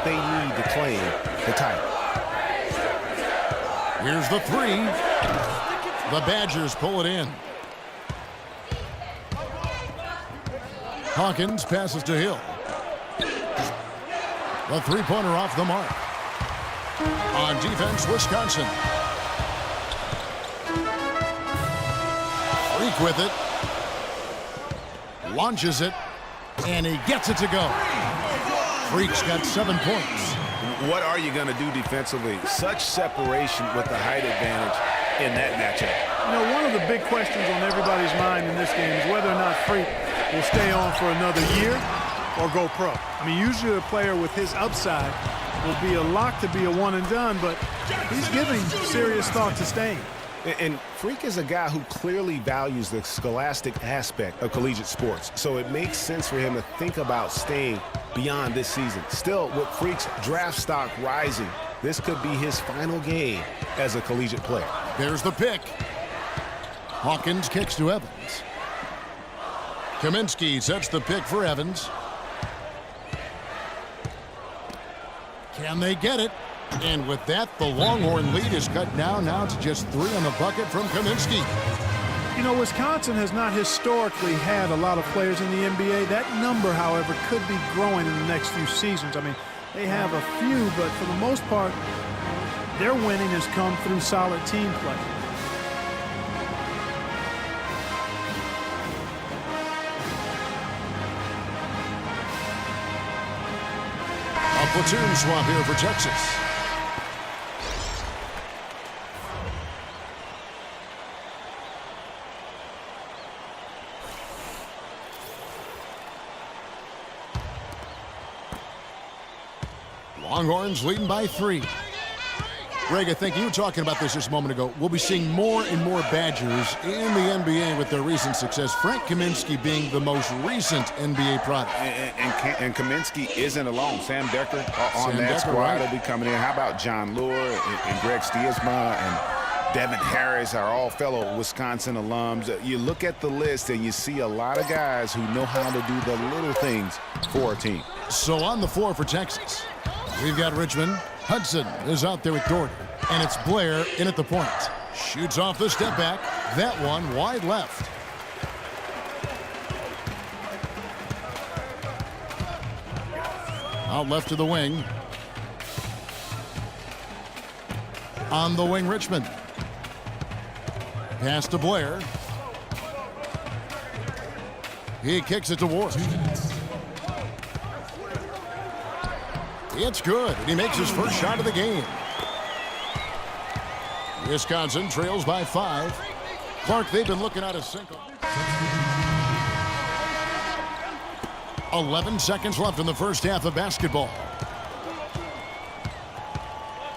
they need to claim the title. Here's the three. The Badgers pull it in. Hawkins passes to Hill. The three-pointer off the mark. On defense, Wisconsin. Freak with it. Launches it. And he gets it to go. Freak's got 7 points. What are you going to do defensively? Such separation with the height advantage in that matchup. You know, one of the big questions on everybody's mind in this game is whether or not Freak will stay on for another year or go pro. I mean, usually a player with his upside will be a lock to be a one and done, but he's giving serious thought to staying. And Freak is a guy who clearly values the scholastic aspect of collegiate sports, so it makes sense for him to think about staying beyond this season. Still, with Freak's draft stock rising, this could be his final game as a collegiate player. There's the pick. Hawkins kicks to Evans. Kaminsky sets the pick for Evans. Can they get it? And with that, the Longhorn lead is cut down now to just 3 on the bucket from Kaminsky. You know, Wisconsin has not historically had a lot of players in the NBA. That number, however, could be growing in the next few seasons. I mean, they have a few, but for the most part, their winning has come through solid team play. A platoon swap here for Texas. Longhorns leading by 3. Greg, I think you were talking about this just a moment ago. We'll be seeing more and more Badgers in the NBA with their recent success. Frank Kaminsky being the most recent NBA product. And Kaminsky isn't alone. Sam Decker on that squad will be coming in. How about John Lure and Greg Stiesma and Devin Harris are all fellow Wisconsin alums. You look at the list and you see a lot of guys who know how to do the little things for a team. So on the floor for Texas, we've got Richmond. Hudson is out there with Doherty. And it's Blair in at the point. Shoots off the step back. That one wide left. Out left to the wing. On the wing, Richmond. Pass to Blair. He kicks it to Ward. It's good, and he makes his first shot of the game. Wisconsin trails by 5. Clark, they've been looking at a single. 11 seconds left in the first half of basketball.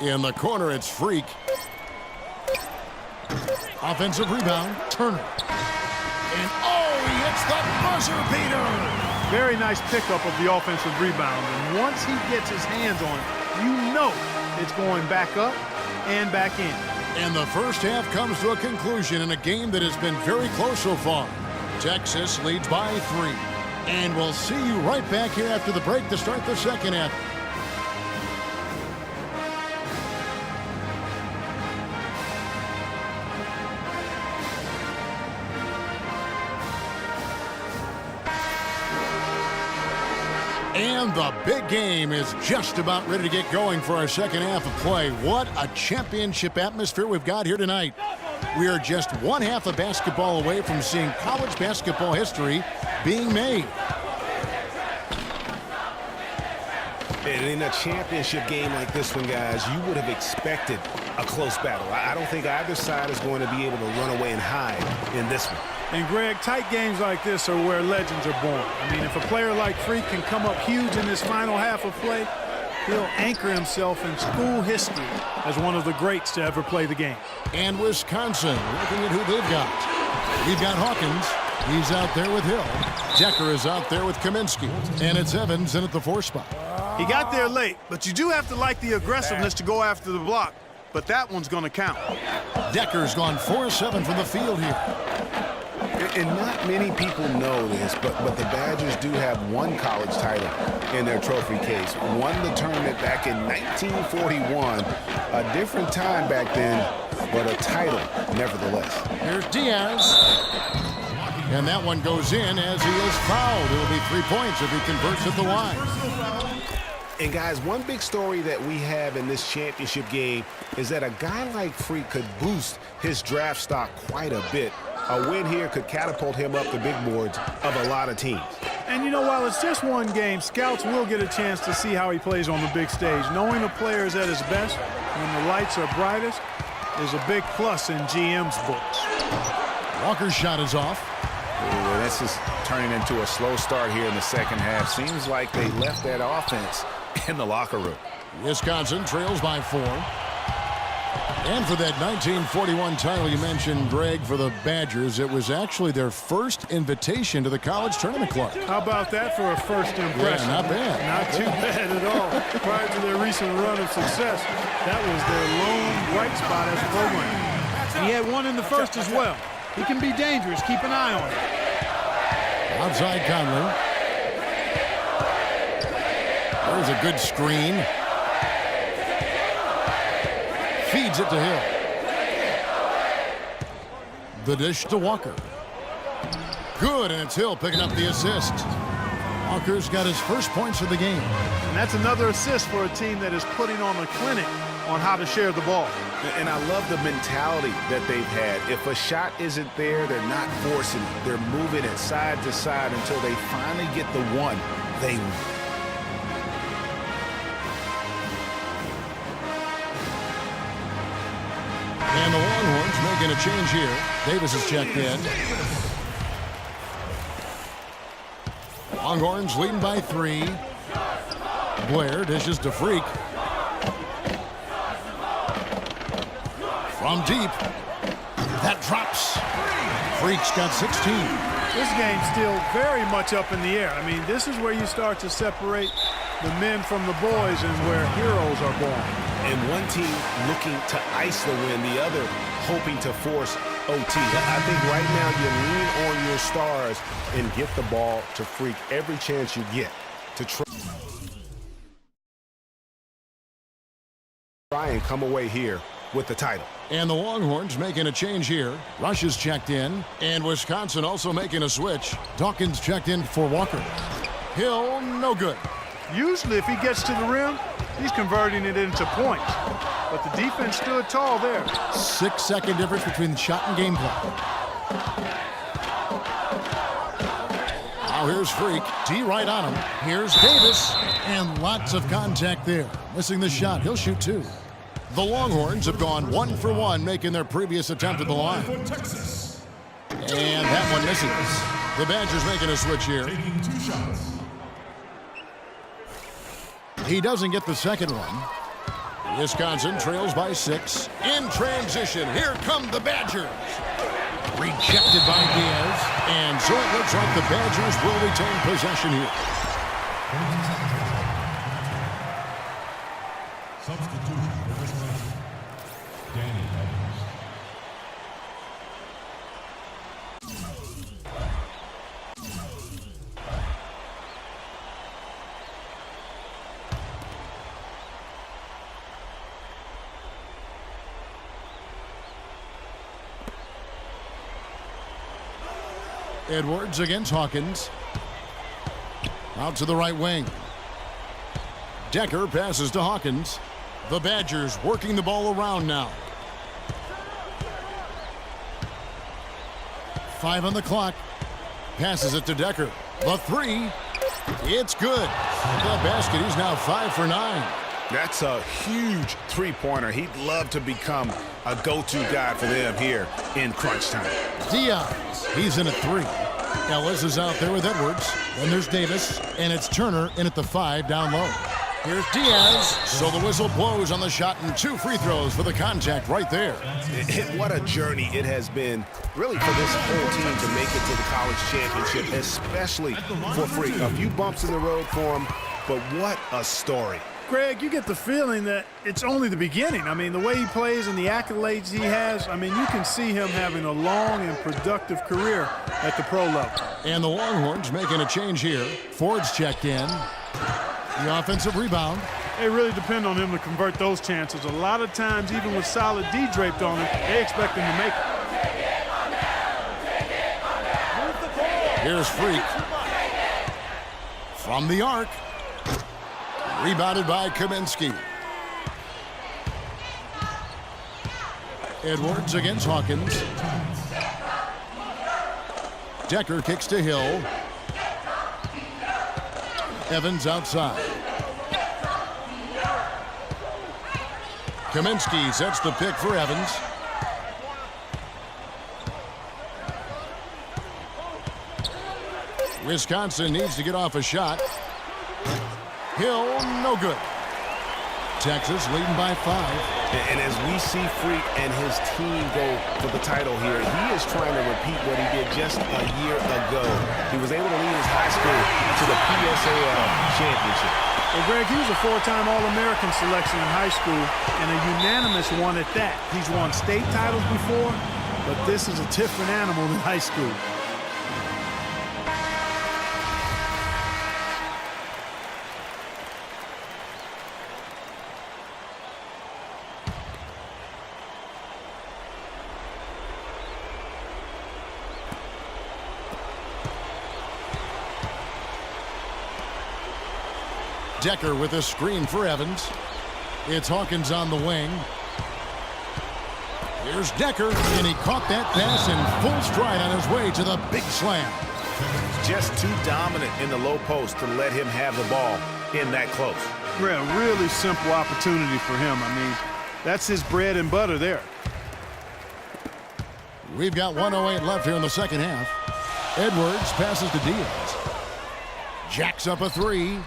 In the corner, it's Freak. Offensive rebound, Turner. And he hits the buzzer beater. Very nice pickup of the offensive rebound. And once he gets his hands on it, you know it's going back up and back in. And the first half comes to a conclusion in a game that has been very close so far. Texas leads by 3. And we'll see you right back here after the break to start the second half. And the big game is just about ready to get going for our second half of play. What a championship atmosphere we've got here tonight. We are just one half of basketball away from seeing college basketball history being made. And in a championship game like this one, guys, you would have expected a close battle. I don't think either side is going to be able to run away and hide in this one. And, Greg, tight games like this are where legends are born. I mean, if a player like Freak can come up huge in this final half of play, he'll anchor himself in school history as one of the greats to ever play the game. And Wisconsin, looking at who they've got. We've got Hawkins. He's out there with Hill. Decker is out there with Kaminsky. And it's Evans in at the 4 spot. He got there late, but you do have to like the aggressiveness to go after the block. But that one's going to count. Decker's gone 4-7 from the field here. And not many people know this, but the Badgers do have one college title in their trophy case. Won the tournament back in 1941. A different time back then, but a title nevertheless. Here's Diaz. And that one goes in as he is fouled. It'll be 3 points if he converts at the line. And guys, one big story that we have in this championship game is that a guy like Freak could boost his draft stock quite a bit. A win here could catapult him up the big boards of a lot of teams. And you know, while it's just one game, scouts will get a chance to see how he plays on the big stage. Knowing the player is at his best when the lights are brightest is a big plus in GM's books. Walker's shot is off. Ooh, this is turning into a slow start here in the second half. Seems like they left that offense in the locker room. Wisconsin trails by 4. And for that 1941 title you mentioned, Greg, for the Badgers, it was actually their first invitation to the college tournament club. How about that for a first impression? Yeah, not bad. Not too bad at all. Prior to their recent run of success, that was their lone bright spot as a program. He had one in the first as well. He can be dangerous. Keep an eye on him. Outside Conley. There's a good screen. Feeds it to Hill. The dish to Walker. Good, and it's Hill picking up the assist. Walker's got his first points of the game. And that's another assist for a team that is putting on a clinic on how to share the ball. And I love the mentality that they've had. If a shot isn't there, they're not forcing it. They're moving it side to side until they finally get the one they want. And the Longhorns making a change here. Davis is checked in. Longhorns leading by 3. Blair dishes to Freak. From deep. That drops. Freak's got 16. This game's still very much up in the air. I mean, this is where you start to separate the men from the boys and where heroes are born. And one team looking to ice the win, the other hoping to force OT. I think right now you lean on your stars and get the ball to Freak every chance you get to try and come away here with the title. And the Longhorns making a change here. Rush is checked in. And Wisconsin also making a switch. Dawkins checked in for Walker. Hill, no good. Usually if he gets to the rim, he's converting it into points. But the defense stood tall there. 6-second difference between shot and gameplay. Now here's Freak. T right on him. Here's Davis. And lots of contact there. Missing the shot. He'll shoot 2. The Longhorns have gone 1 for 1, making their previous attempt at the line. And that one misses. The Badgers making a switch here. He doesn't get the second one. Wisconsin trails by 6. In transition, here come the Badgers. Rejected by Diaz. And so it looks like the Badgers will retain possession here. Substitution for Wisconsin. Danny Evans. Edwards against Hawkins. Out to the right wing. Decker passes to Hawkins. The Badgers working the ball around now. 5 on the clock. Passes it to Decker. The 3. It's good. The basket, he's now 5 for 9. That's a huge three-pointer. He'd love to become a go-to guy for them here in crunch time. Diaz, he's in at 3. Ellis is out there with Edwards. Then there's Davis, and it's Turner in at the 5 down low. Here's Diaz. So the whistle blows on the shot, and 2 free throws for the contact right there. What a journey it has been, really, for this whole team to make it to the college championship, especially for Freak. A few bumps in the road for him, but what a story. Greg, you get the feeling that it's only the beginning. I mean, the way he plays and the accolades he has, I mean, you can see him having a long and productive career at the pro level. And the Longhorns making a change here. Ford's checked in. The offensive rebound. They really depend on him to convert those chances. A lot of times, even with solid D draped on him, they expect him to make it. Here's Freak. From the arc. Rebounded by Kaminsky. Edwards against Hawkins. Decker kicks to Hill. Evans outside. Kaminsky sets the pick for Evans. Wisconsin needs to get off a shot. Hill, no good. Texas leading by 5. And as we see Freak and his team go for the title here, he is trying to repeat what he did just a year ago. He was able to lead his high school to the PSAL championship. Well, Greg, he was a 4-time All-American selection in high school and a unanimous one at that. He's won state titles before, but this is a different animal than high school. Decker with a screen for Evans. It's Hawkins on the wing. Here's Decker, and he caught that pass in full stride on his way to the big slam. Just too dominant in the low post to let him have the ball in that close. Yeah, really simple opportunity for him. I mean, that's his bread and butter there. We've got 1:08 left here in the second half. Edwards passes to Diaz. Jacks up a 3.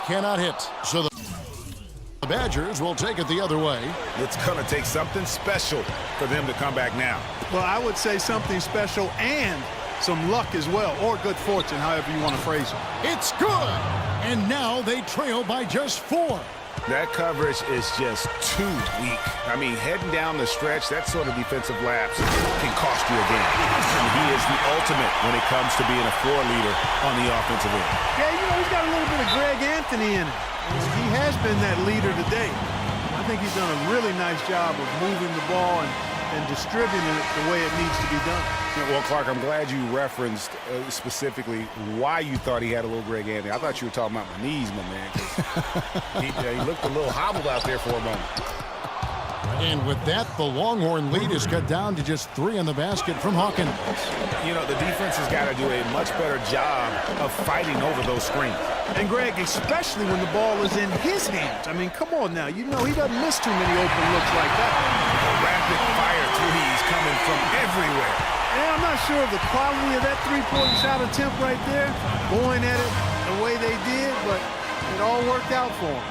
Cannot hit. So the Badgers will take it the other way. It's going to take something special for them to come back now. Well, I would say something special and some luck as well, or good fortune, however you want to phrase it. It's good. And now they trail by just 4. That coverage is just too weak. I mean, heading down the stretch, that sort of defensive lapse can cost you a game. And he is the ultimate when it comes to being a floor leader on the offensive end. Yeah, you know, he's got a little bit of Greg Anthony in him. He has been that leader today. I think he's done a really nice job of moving the ball and distributing it the way it needs to be done. Yeah, well, Clark, I'm glad you referenced specifically why you thought he had a little Greg Anthony. I thought you were talking about my knees, my man. 'Cause he looked a little hobbled out there for a moment. And with that, the Longhorn lead is cut down to just 3 in the basket from Hawkins. You know, the defense has got to do a much better job of fighting over those screens. And Greg, especially when the ball is in his hands. I mean, come on now. You know he doesn't miss too many open looks like that. Rapid fire threes coming from everywhere. Yeah, I'm not sure of the quality of that three-point shot attempt right there, going at it the way they did, but it all worked out for him.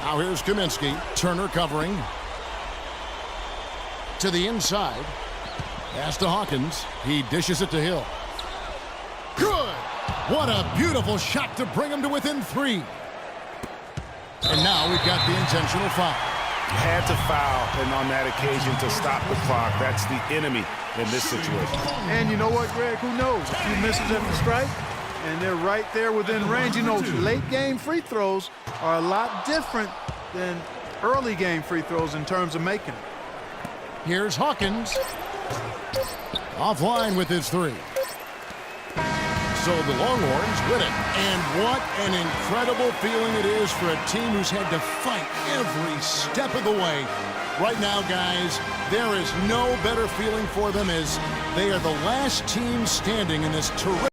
Now here's Kaminsky. Turner covering. To the inside. Pass to Hawkins. He dishes it to Hill. Good! What a beautiful shot to bring him to within 3. And now we've got the intentional foul. Had to foul, and on that occasion to stop the clock. That's the enemy in this situation. And you know what, Greg? Who knows? A few misses at the strike, and they're right there within range. You know, late game free throws are a lot different than early game free throws in terms of making it. Here's Hawkins. Offline with his 3. So the Longhorns win it. And what an incredible feeling it is for a team who's had to fight every step of the way. Right now, guys, there is no better feeling for them as they are the last team standing in this terrific